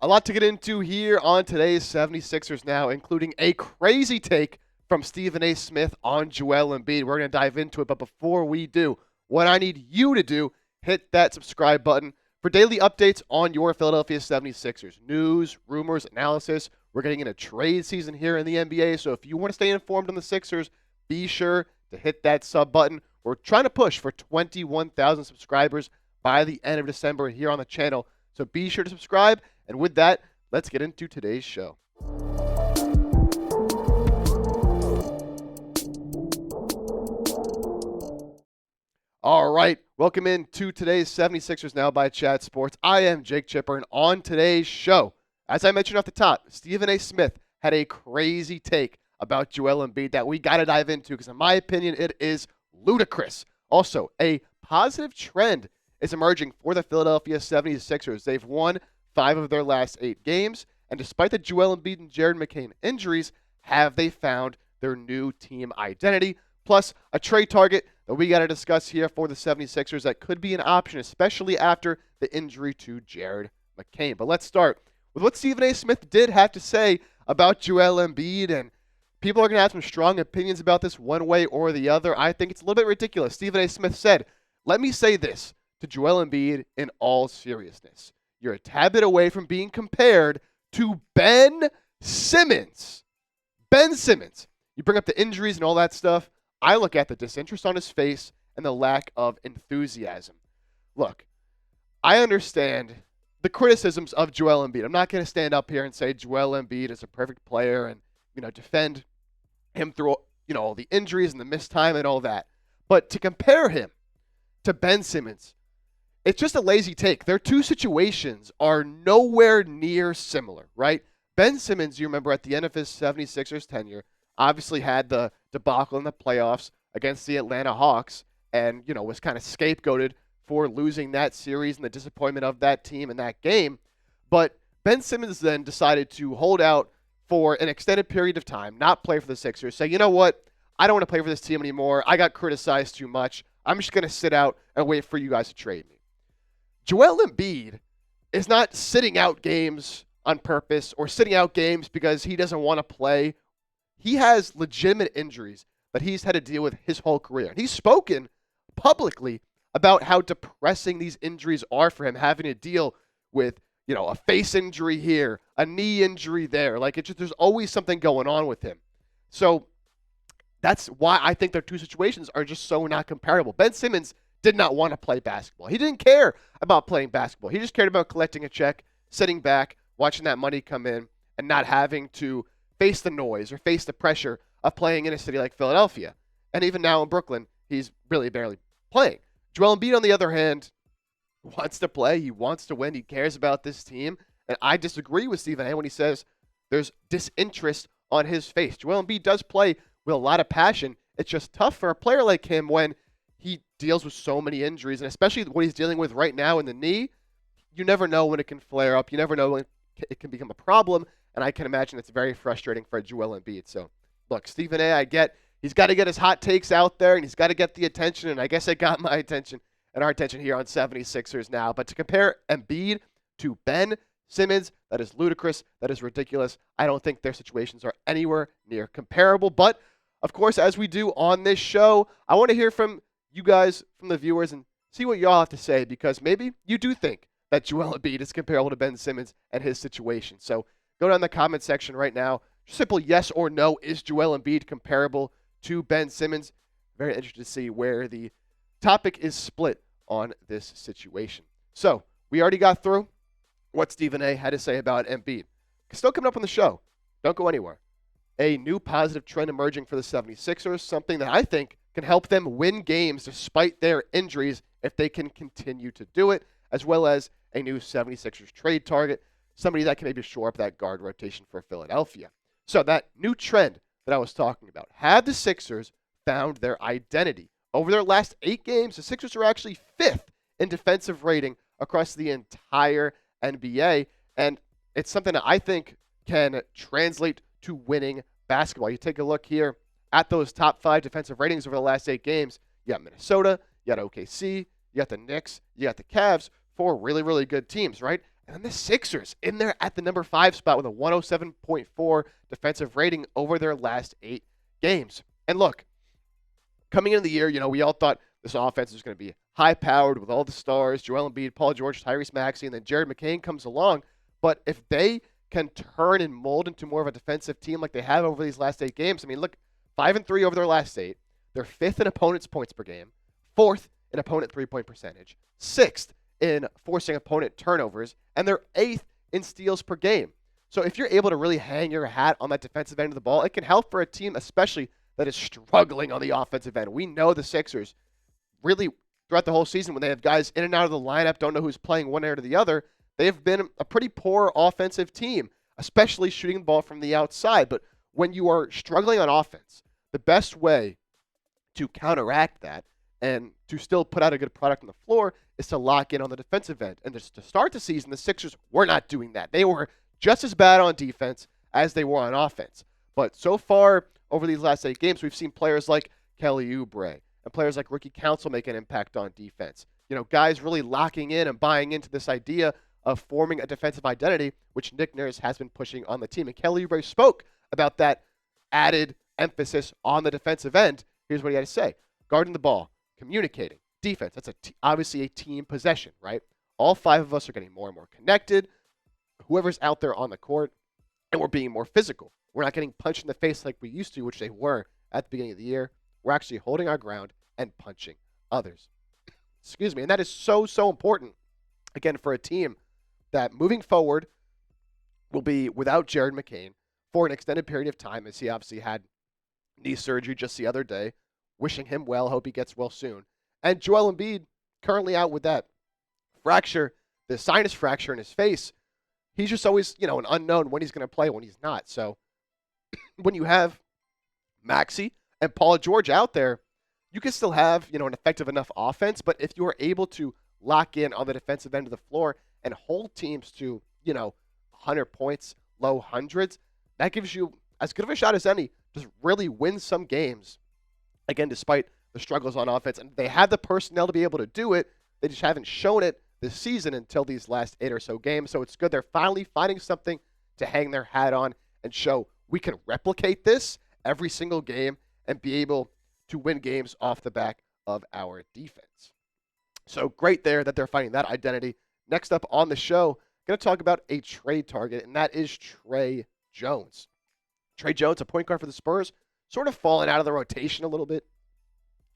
A lot to get into here on today's 76ers now, including a crazy take from Stephen A. Smith on Joel Embiid. We're going to dive into it, but before we do, what I need you to do, hit that subscribe button for daily updates on your Philadelphia 76ers. News, rumors, analysis. We're getting into trade season here in the NBA, so if you want to stay informed on the Sixers, be sure to hit that sub button. We're trying to push for 21,000 subscribers by the end of December here on the channel, so be sure to subscribe. And with that, let's get into today's show. All right, welcome into today's 76ers Now by Chat Sports. I am Jake Chipper, and on today's show, as I mentioned off the top, Stephen A. Smith had a crazy take about Joel Embiid that we got to dive into because, in my opinion, it is ludicrous. Also, a positive trend is emerging for the Philadelphia 76ers. They've won 5 of their last 8 games, and despite the Joel Embiid and Jared McCain injuries, have they found their new team identity? Plus, a trade target that we got to discuss here for the 76ers that could be an option, especially after the injury to Jared McCain. But let's start with what Stephen A. Smith did have to say about Joel Embiid, and people are going to have some strong opinions about this one way or the other. I think it's a little bit ridiculous. Stephen A. Smith said, "Let me say this to Joel Embiid in all seriousness. You're a tad bit away from being compared to Ben Simmons." Ben Simmons. You bring up the injuries and all that stuff. I look at the disinterest on his face and the lack of enthusiasm. Look, I understand the criticisms of Joel Embiid. I'm not going to stand up here and say Joel Embiid is a perfect player and, defend him through, all the injuries and the missed time and all that. But to compare him to Ben Simmons, it's just a lazy take. Their two situations are nowhere near similar, right? Ben Simmons, you remember at the end of his 76ers tenure, obviously had the debacle in the playoffs against the Atlanta Hawks and, was kind of scapegoated for losing that series and the disappointment of that team in that game. But Ben Simmons then decided to hold out for an extended period of time, not play for the Sixers, say, you know what? I don't want to play for this team anymore. I got criticized too much. I'm just going to sit out and wait for you guys to trade me. Joel Embiid is not sitting out games on purpose or sitting out games because he doesn't want to play. He has legitimate injuries that he's had to deal with his whole career. And he's spoken publicly about how depressing these injuries are for him, having to deal with, a face injury here, a knee injury there. There's always something going on with him. So that's why I think their two situations are just so not comparable. Ben Simmons did not want to play basketball. He didn't care about playing basketball. He just cared about collecting a check, sitting back, watching that money come in, and not having to face the noise or face the pressure of playing in a city like Philadelphia. And even now in Brooklyn, he's really barely playing. Joel Embiid, on the other hand, wants to play. He wants to win. He cares about this team. And I disagree with Stephen A. when he says there's disinterest on his face. Joel Embiid does play with a lot of passion. It's just tough for a player like him when he deals with so many injuries, and especially what he's dealing with right now in the knee. You never know when it can flare up. You never know when it can become a problem, and I can imagine it's very frustrating for Joel Embiid. So, look, Stephen A., I get he's got to get his hot takes out there, and he's got to get the attention, and I guess it got my attention and our attention here on 76ers Now. But to compare Embiid to Ben Simmons, that is ludicrous. That is ridiculous. I don't think their situations are anywhere near comparable. But, of course, as we do on this show, I want to hear from you guys, from the viewers, and see what y'all have to say, because maybe you do think that Joel Embiid is comparable to Ben Simmons and his situation. So go down in the comment section right now. Simple yes or no, is Joel Embiid comparable to Ben Simmons? Very interested to see where the topic is split on this situation. So we already got through what Stephen A. had to say about Embiid. Still coming up on the show. Don't go anywhere. A new positive trend emerging for the 76ers, something that I think can help them win games despite their injuries if they can continue to do it, as well as a new 76ers trade target, somebody that can maybe shore up that guard rotation for Philadelphia. So that new trend that I was talking about, have the Sixers found their identity? Over their last 8 games, the Sixers are actually 5th in defensive rating across the entire NBA, and it's something that I think can translate to winning basketball. You take a look here at those top 5 defensive ratings over the last 8 games. You got Minnesota, you got OKC, you got the Knicks, you got the Cavs, 4 really, really good teams, right? And then the Sixers in there at the number 5 spot with a 107.4 defensive rating over their last 8 games. And look, coming into the year, we all thought this offense was going to be high-powered with all the stars, Joel Embiid, Paul George, Tyrese Maxey, and then Jared McCain comes along. But if they can turn and mold into more of a defensive team like they have over these last 8 games, I mean, look, 5-3 over their last 8. They're 5th in opponents' points per game, 4th in opponent three-point percentage, 6th in forcing opponent turnovers, and they're 8th in steals per game. So if you're able to really hang your hat on that defensive end of the ball, it can help for a team, especially that is struggling on the offensive end. We know the Sixers really throughout the whole season when they have guys in and out of the lineup, don't know who's playing one end or the other, they have been a pretty poor offensive team, especially shooting the ball from the outside. But when you are struggling on offense, the best way to counteract that and to still put out a good product on the floor is to lock in on the defensive end. And just to start the season, the Sixers were not doing that. They were just as bad on defense as they were on offense. But so far, over these last 8 games, we've seen players like Kelly Oubre and players like Ricky Council make an impact on defense. Guys really locking in and buying into this idea of forming a defensive identity, which Nick Nurse has been pushing on the team. And Kelly Oubre spoke about that added emphasis on the defensive end. Here's what he had to say. Guarding the ball, communicating, defense. That's obviously a team possession, right? All 5 of us are getting more and more connected. Whoever's out there on the court, and we're being more physical. We're not getting punched in the face like we used to, which they were at the beginning of the year. We're actually holding our ground and punching others. Excuse me. And that is so, so important, again, for a team that moving forward will be without Jared McCain for an extended period of time, as he obviously had knee surgery just the other day. Wishing him well. Hope he gets well soon. And Joel Embiid currently out with that fracture, the sinus fracture in his face. He's just always, an unknown when he's going to play, when he's not. So when you have Maxey and Paul George out there, you can still have, an effective enough offense. But if you are able to lock in on the defensive end of the floor and hold teams to, 100 points, low hundreds, that gives you as good of a shot as any to really win some games. Again, despite the struggles on offense. And they have the personnel to be able to do it. They just haven't shown it this season until these last 8 or so games. So it's good they're finally finding something to hang their hat on and show we can replicate this every single game and be able to win games off the back of our defense. So great there that they're finding that identity. Next up on the show, going to talk about a trade target, and that is Trey Jones. Trey Jones, a point guard for the Spurs, sort of fallen out of the rotation a little bit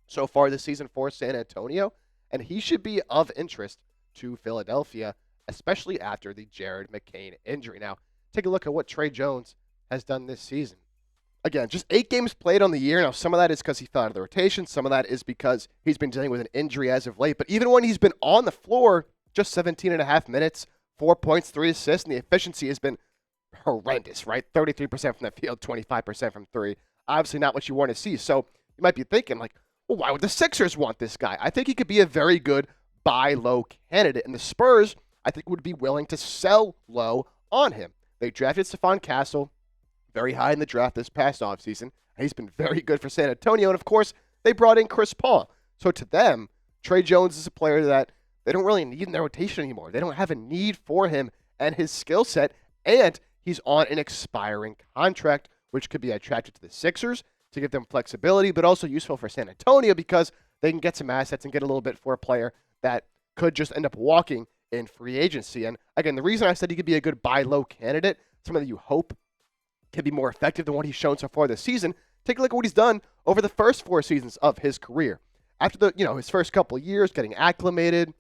so far this season for San Antonio, and he should be of interest to Philadelphia, especially after the Jared McCain injury. Now, take a look at what Trey Jones has done this season. Again, just 8 games played on the year. Now, some of that is because he fell out of the rotation. Some of that is because he's been dealing with an injury as of late. But even when he's been on the floor, just 17 and a half minutes, 4 points, 3 assists, and the efficiency has been horrendous, right? 33% from the field, 25% from 3. Obviously not what you want to see. So you might be thinking, well, why would the Sixers want this guy? I think he could be a very good buy low candidate. And the Spurs, I think, would be willing to sell low on him. They drafted Stephon Castle very high in the draft this past offseason. He's been very good for San Antonio. And, of course, they brought in Chris Paul. So to them, Trey Jones is a player that they don't really need in their rotation anymore. They don't have a need for him and his skill set. And he's on an expiring contract, which could be attractive to the Sixers to give them flexibility, but also useful for San Antonio because they can get some assets and get a little bit for a player that could just end up walking in free agency. And again, the reason I said he could be a good buy low candidate, someone that you hope can be more effective than what he's shown so far this season, take a look at what he's done over the first 4 seasons of his career. After his first couple of years getting acclimated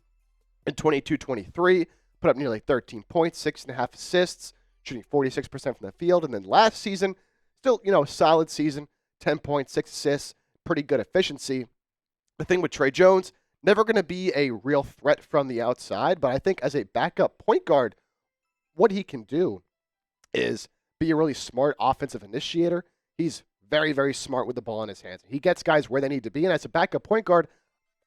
in 22-23, put up nearly 13 points, 6.5 assists, shooting 46% from the field. And then last season, still, a solid season, 10.6 assists, pretty good efficiency. The thing with Trey Jones, never going to be a real threat from the outside, but I think as a backup point guard, what he can do is be a really smart offensive initiator. He's very, very smart with the ball in his hands. He gets guys where they need to be, and as a backup point guard,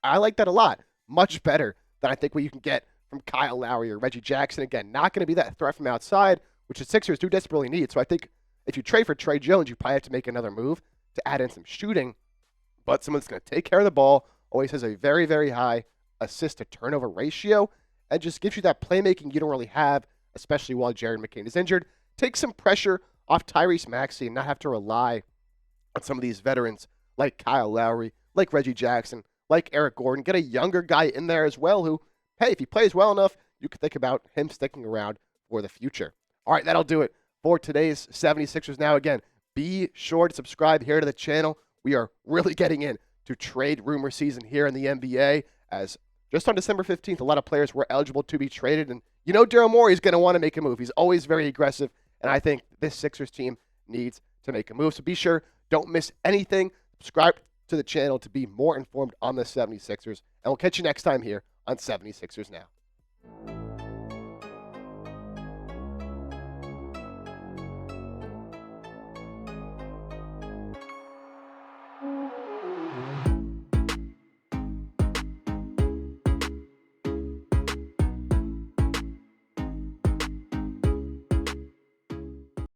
I like that a lot. Much better than I think what you can get from Kyle Lowry or Reggie Jackson. Again, not going to be that threat from outside, which the Sixers do desperately need. So I think if you trade for Trey Jones, you probably have to make another move to add in some shooting, but someone that's going to take care of the ball, always has a very, very high assist-to-turnover ratio, and just gives you that playmaking you don't really have, especially while Jared McCain is injured. Take some pressure off Tyrese Maxey and not have to rely on some of these veterans like Kyle Lowry, like Reggie Jackson, like Eric Gordon. Get a younger guy in there as well who, hey, if he plays well enough, you could think about him sticking around for the future. All right, that'll do it for today's 76ers. Now, again, be sure to subscribe here to the channel. We are really getting into trade rumor season here in the NBA, as just on December 15th, a lot of players were eligible to be traded. And you know Daryl Morey is going to want to make a move. He's always very aggressive, and I think this Sixers team needs to make a move. So be sure, don't miss anything. Subscribe to the channel to be more informed on the 76ers, and we'll catch you next time here on 76ers Now.